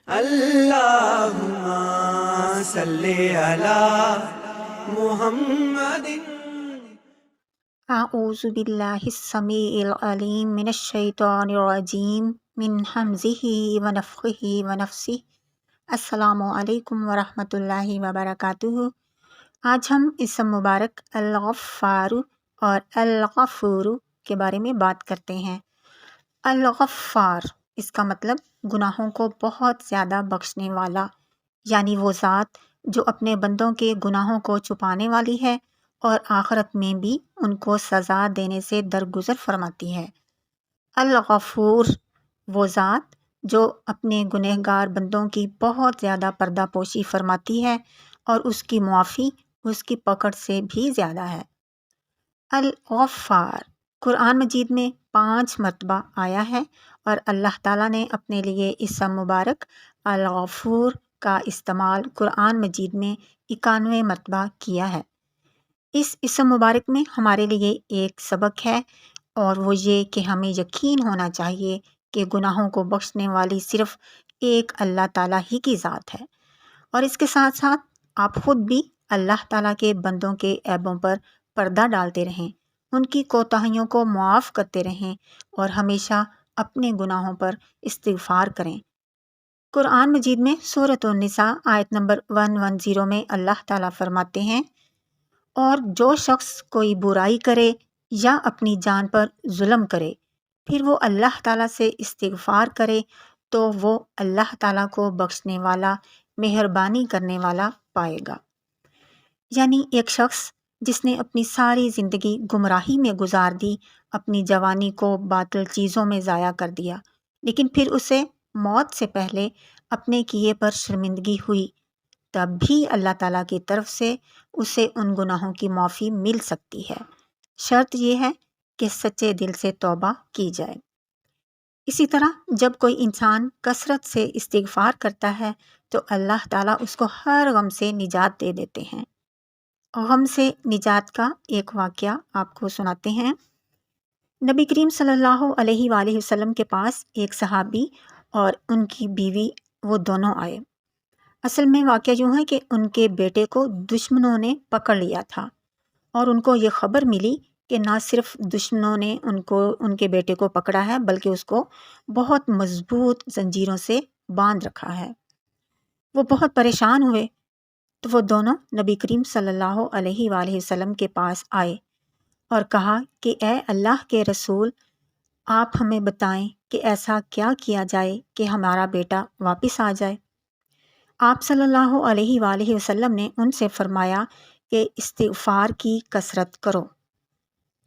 اللہم صلی علی محمد۔ اعوذ باللہ السمیع العلیم من الشیطان الرجیم من حمزہ ونفخہ ونفثہ۔ السلام علیکم ورحمۃ اللہ وبرکاتہ۔ آج ہم اسم مبارک الغفار اور الغفور کے بارے میں بات کرتے ہیں۔ الغفار، اس کا مطلب گناہوں کو بہت زیادہ بخشنے والا، یعنی وہ ذات جو اپنے بندوں کے گناہوں کو چھپانے والی ہے اور آخرت میں بھی ان کو سزا دینے سے درگزر فرماتی ہے۔ الغفور، وہ ذات جو اپنے گنہگار بندوں کی بہت زیادہ پردہ پوشی فرماتی ہے اور اس کی معافی اس کی پکڑ سے بھی زیادہ ہے۔ الغفار قرآن مجید میں 5 مرتبہ آیا ہے اور اللہ تعالیٰ نے اپنے لیے اسم مبارک الغفور کا استعمال قرآن مجید میں 91 مرتبہ کیا ہے۔ اس اسم مبارک میں ہمارے لیے ایک سبق ہے، اور وہ یہ کہ ہمیں یقین ہونا چاہیے کہ گناہوں کو بخشنے والی صرف ایک اللہ تعالیٰ ہی کی ذات ہے، اور اس کے ساتھ ساتھ آپ خود بھی اللہ تعالیٰ کے بندوں کے عیبوں پر پردہ ڈالتے رہیں، ان کی کوتاہیوں کو معاف کرتے رہیں اور ہمیشہ اپنے گناہوں پر استغفار کریں۔ قرآن مجید میں سورۃ النساء آیت نمبر 110 میں اللہ تعالیٰ فرماتے ہیں، اور جو شخص کوئی برائی کرے یا اپنی جان پر ظلم کرے پھر وہ اللہ تعالیٰ سے استغفار کرے تو وہ اللہ تعالیٰ کو بخشنے والا، مہربانی کرنے والا پائے گا۔ یعنی ایک شخص جس نے اپنی ساری زندگی گمراہی میں گزار دی، اپنی جوانی کو باطل چیزوں میں ضائع کر دیا، لیکن پھر اسے موت سے پہلے اپنے کیے پر شرمندگی ہوئی، تب بھی اللہ تعالیٰ کی طرف سے اسے ان گناہوں کی معافی مل سکتی ہے۔ شرط یہ ہے کہ سچے دل سے توبہ کی جائے۔ اسی طرح جب کوئی انسان کثرت سے استغفار کرتا ہے تو اللہ تعالیٰ اس کو ہر غم سے نجات دے دیتے ہیں۔ غم سے نجات کا ایک واقعہ آپ کو سناتے ہیں۔ نبی کریم صلی اللہ علیہ وآلہ وسلم کے پاس ایک صحابی اور ان کی بیوی، وہ دونوں آئے۔ اصل میں واقعہ یوں ہے کہ ان کے بیٹے کو دشمنوں نے پکڑ لیا تھا، اور ان کو یہ خبر ملی کہ نہ صرف دشمنوں نے ان کے بیٹے کو پکڑا ہے بلکہ اس کو بہت مضبوط زنجیروں سے باندھ رکھا ہے۔ وہ بہت پریشان ہوئے، تو وہ دونوں نبی کریم صلی اللہ علیہ وآلہ وسلم کے پاس آئے اور کہا کہ اے اللہ کے رسول، آپ ہمیں بتائیں کہ ایسا کیا کیا جائے کہ ہمارا بیٹا واپس آ جائے۔ آپ صلی اللہ علیہ وآلہ وسلم نے ان سے فرمایا کہ استغفار کی کثرت کرو۔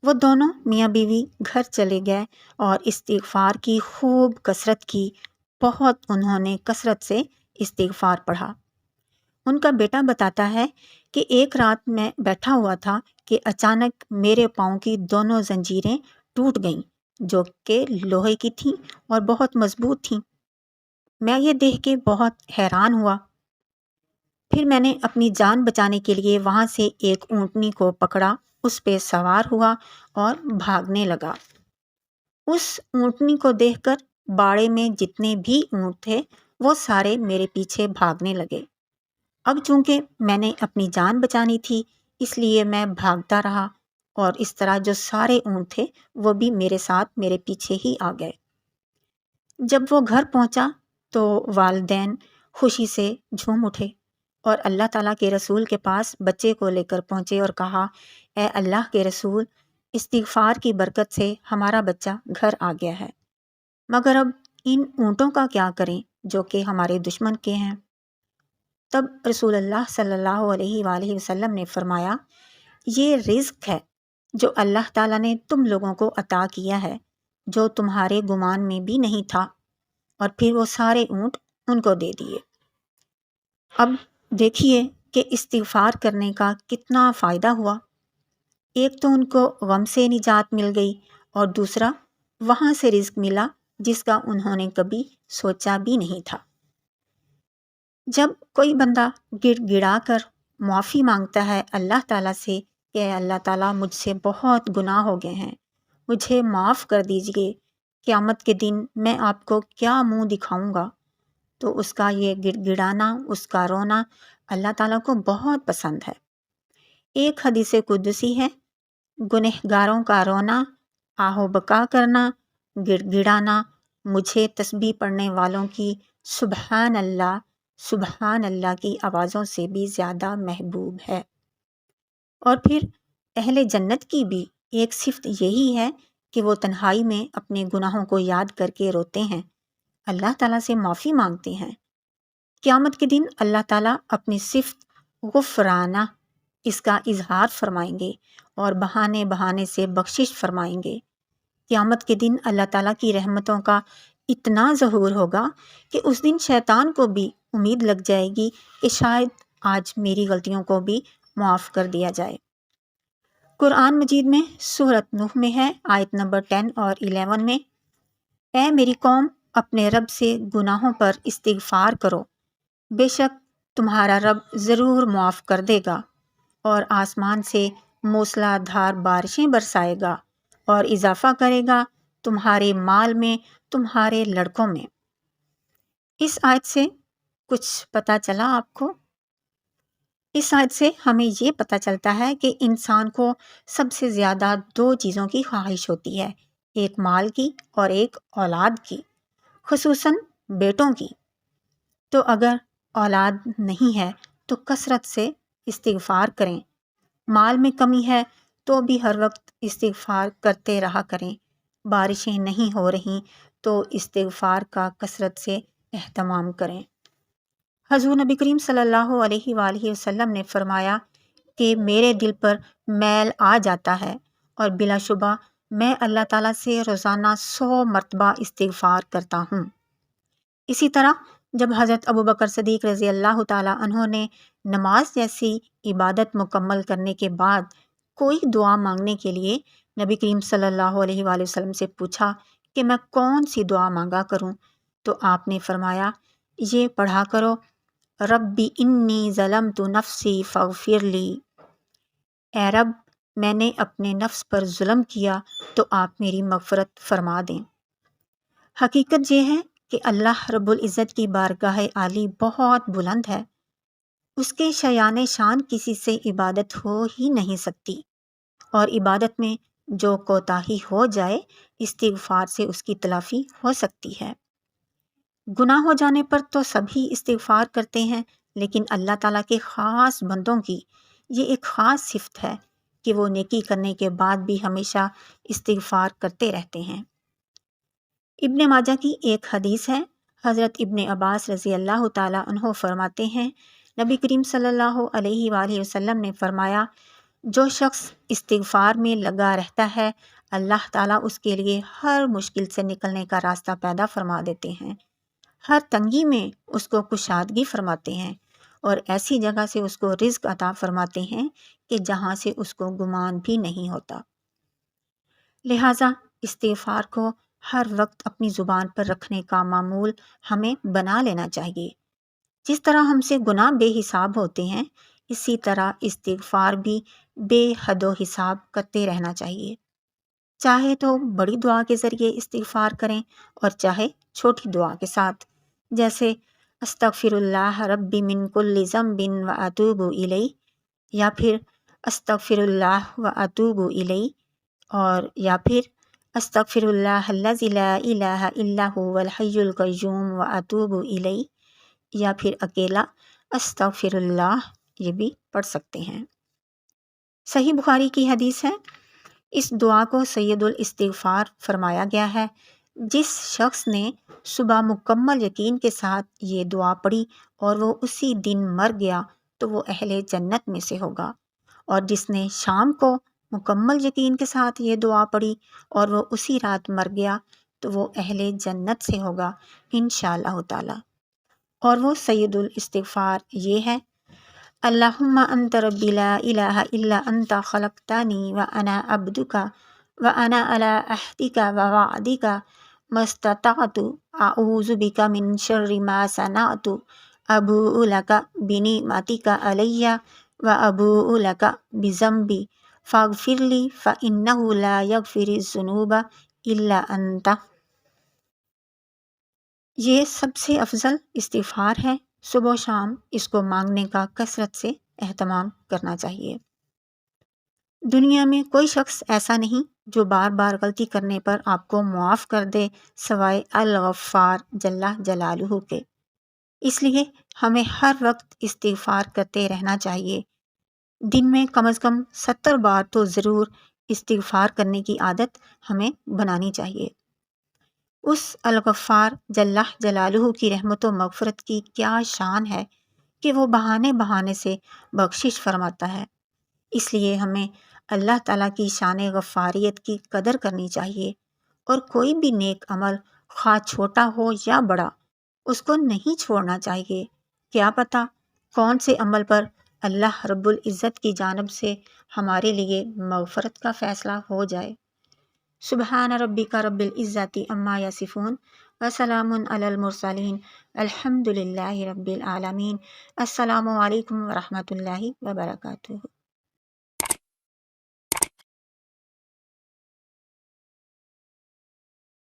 وہ دونوں میاں بیوی گھر چلے گئے اور استغفار کی خوب کثرت کی، بہت انہوں نے کثرت سے استغفار پڑھا۔ ان کا بیٹا بتاتا ہے کہ ایک رات میں بیٹھا ہوا تھا کہ اچانک میرے پاؤں کی دونوں زنجیریں ٹوٹ گئیں، جو کہ لوہے کی تھیں اور بہت مضبوط تھیں۔ میں یہ دیکھ کے بہت حیران ہوا۔ پھر میں نے اپنی جان بچانے کے لیے وہاں سے ایک اونٹنی کو پکڑا، اس پہ سوار ہوا اور بھاگنے لگا۔ اس اونٹنی کو دیکھ کر باڑے میں جتنے بھی اونٹ تھے وہ سارے میرے پیچھے بھاگنے لگے۔ اب چونکہ میں نے اپنی جان بچانی تھی اس لیے میں بھاگتا رہا، اور اس طرح جو سارے اونٹ تھے وہ بھی میرے ساتھ میرے پیچھے ہی آ گئے۔ جب وہ گھر پہنچا تو والدین خوشی سے جھوم اٹھے اور اللہ تعالیٰ کے رسول کے پاس بچے کو لے کر پہنچے اور کہا، اے اللہ کے رسول، استغفار کی برکت سے ہمارا بچہ گھر آ گیا ہے، مگر اب ان اونٹوں کا کیا کریں جو کہ ہمارے دشمن کے ہیں؟ تب رسول اللہ صلی اللہ علیہ وآلہ وسلم نے فرمایا، یہ رزق ہے جو اللہ تعالیٰ نے تم لوگوں کو عطا کیا ہے، جو تمہارے گمان میں بھی نہیں تھا، اور پھر وہ سارے اونٹ ان کو دے دیے۔ اب دیکھیے کہ استغفار کرنے کا کتنا فائدہ ہوا۔ ایک تو ان کو غم سے نجات مل گئی، اور دوسرا وہاں سے رزق ملا جس کا انہوں نے کبھی سوچا بھی نہیں تھا۔ جب کوئی بندہ گڑ گڑا کر معافی مانگتا ہے اللہ تعالیٰ سے کہ اے اللہ تعالیٰ، مجھ سے بہت گناہ ہو گئے ہیں، مجھے معاف کر دیجئے، قیامت کے دن میں آپ کو کیا منہ دکھاؤں گا، تو اس کا یہ گڑ گڑانا، اس کا رونا اللہ تعالیٰ کو بہت پسند ہے۔ ایک حدیث قدسی ہے، گنہگاروں کا رونا، آہ و بکا کرنا، گڑ گڑانا مجھے تسبیح پڑھنے والوں کی سبحان اللہ کی آوازوں سے بھی زیادہ محبوب ہے۔ اور پھر اہل جنت کی بھی ایک صفت یہی ہے کہ وہ تنہائی میں اپنے گناہوں کو یاد کر کے روتے ہیں، اللہ تعالیٰ سے معافی مانگتے ہیں۔ قیامت کے دن اللہ تعالیٰ اپنی صفت غفرانہ اس کا اظہار فرمائیں گے اور بہانے بہانے سے بخشش فرمائیں گے۔ قیامت کے دن اللہ تعالیٰ کی رحمتوں کا اتنا ظہور ہوگا کہ اس دن شیطان کو بھی امید لگ جائے گی کہ شاید آج میری غلطیوں کو بھی معاف کر دیا جائے۔ قرآن مجید میں سورۃ نوح میں ہے، آیت نمبر 10 اور 11 میں، اے میری قوم اپنے رب سے گناہوں پر استغفار کرو، بے شک تمہارا رب ضرور معاف کر دے گا اور آسمان سے موسلا دھار بارشیں برسائے گا اور اضافہ کرے گا تمہارے مال میں، تمہارے لڑکوں میں۔ اس آیت سے کچھ پتہ چلا آپ کو؟ اس آیت سے ہمیں یہ پتہ چلتا ہے کہ انسان کو سب سے زیادہ دو چیزوں کی خواہش ہوتی ہے، ایک مال کی اور ایک اولاد کی، خصوصاً بیٹوں کی۔ تو اگر اولاد نہیں ہے تو کثرت سے استغفار کریں، مال میں کمی ہے تو بھی ہر وقت استغفار کرتے رہا کریں، بارشیں نہیں ہو رہی تو استغفار کا کثرت سے اہتمام کریں۔ حضور نبی کریم صلی اللہ علیہ وآلہ وسلم نے فرمایا کہ میرے دل پر میل آ جاتا ہے اور بلا شبہ میں اللہ تعالیٰ سے روزانہ 100 مرتبہ استغفار کرتا ہوں۔ اسی طرح جب حضرت ابوبکر صدیق رضی اللہ تعالیٰ عنہ نے نماز جیسی عبادت مکمل کرنے کے بعد کوئی دعا مانگنے کے لیے نبی کریم صلی اللہ علیہ وآلہ وسلم سے پوچھا کہ میں کون سی دعا مانگا کروں، تو آپ نے فرمایا یہ پڑھا کرو، ربی انی ظلمت نفسی فاغفر لی، اے رب میں نے اپنے نفس پر ظلم کیا تو آپ میری مغفرت فرما دیں۔ حقیقت یہ ہے کہ اللہ رب العزت کی بارگاہ عالی بہت بلند ہے، اس کے شایان شان کسی سے عبادت ہو ہی نہیں سکتی، اور عبادت میں جو کوتاہی ہو جائے استغفار سے اس کی تلافی ہو سکتی ہے۔ گناہ ہو جانے پر تو سبھی استغفار کرتے ہیں، لیکن اللہ تعالیٰ کے خاص بندوں کی یہ ایک خاص صفت ہے کہ وہ نیکی کرنے کے بعد بھی ہمیشہ استغفار کرتے رہتے ہیں۔ ابن ماجہ کی ایک حدیث ہے، حضرت ابن عباس رضی اللہ تعالیٰ عنہ فرماتے ہیں نبی کریم صلی اللہ علیہ وآلہ وسلم نے فرمایا جو شخص استغفار میں لگا رہتا ہے اللہ تعالیٰ اس کے لیے ہر مشکل سے نکلنے کا راستہ پیدا فرما دیتے ہیں، ہر تنگی میں اس کو کشادگی فرماتے ہیں اور ایسی جگہ سے اس کو رزق عطا فرماتے ہیں کہ جہاں سے اس کو گمان بھی نہیں ہوتا۔ لہٰذا استغفار کو ہر وقت اپنی زبان پر رکھنے کا معمول ہمیں بنا لینا چاہیے۔ جس طرح ہم سے گناہ بے حساب ہوتے ہیں، اسی طرح استغفار بھی بے حد و حساب کرتے رہنا چاہیے۔ چاہے تو بڑی دعا کے ذریعے استغفار کریں اور چاہے چھوٹی دعا کے ساتھ، جیسے استغفر اللہ ربی من کل ذنب و اتوب الیہ، یا پھر استغفر اللہ و اتوب الیہ، اور یا پھر استغفر اللہ الذی لا الہ الا هو الحی القیوم و اتوب الیہ، یا پھر اکیلا استغفر اللہ یہ بھی پڑھ سکتے ہیں۔ صحیح بخاری کی حدیث ہے، اس دعا کو سید الاستغفار فرمایا گیا ہے۔ جس شخص نے صبح مکمل یقین کے ساتھ یہ دعا پڑھی اور وہ اسی دن مر گیا تو وہ اہل جنت میں سے ہوگا، اور جس نے شام کو مکمل یقین کے ساتھ یہ دعا پڑھی اور وہ اسی رات مر گیا تو وہ اہل جنت سے ہوگا انشاءاللہ تعالی۔ اور وہ سید الاستغفار یہ ہے، اللہم انت ربی لا الہ الا انت خلقتنی وانا عبدک وانا علی عہدک ووعدک ما استطعت اعوذ بک من شر ما صنعت ابوء لک بنعمتک علی وابوء لک بذنبی فاغفر لی فانہ لا یغفر الذنوب الا انت۔ یہ سب سے افضل استغفار ہے۔ صبح و شام اس کو مانگنے کا کثرت سے اہتمام کرنا چاہیے۔ دنیا میں کوئی شخص ایسا نہیں جو بار بار غلطی کرنے پر آپ کو معاف کر دے سوائے الغفار جل جلالہ کے۔ اس لیے ہمیں ہر وقت استغفار کرتے رہنا چاہیے۔ دن میں کم از کم 70 بار تو ضرور استغفار کرنے کی عادت ہمیں بنانی چاہیے۔ اس الغفار جل جلالہ کی رحمت و مغفرت کی کیا شان ہے کہ وہ بہانے بہانے سے بخشش فرماتا ہے۔ اس لیے ہمیں اللہ تعالیٰ کی شان غفاریت کی قدر کرنی چاہیے، اور کوئی بھی نیک عمل خواہ چھوٹا ہو یا بڑا اس کو نہیں چھوڑنا چاہیے۔ کیا پتہ کون سے عمل پر اللہ رب العزت کی جانب سے ہمارے لیے مغفرت کا فیصلہ ہو جائے۔ سبحان ربک رب العزت عما یصفون وسلام علی المرسلین الحمد للہ رب العالمین۔ السلام علیکم ورحمۃ اللہ وبرکاتہ۔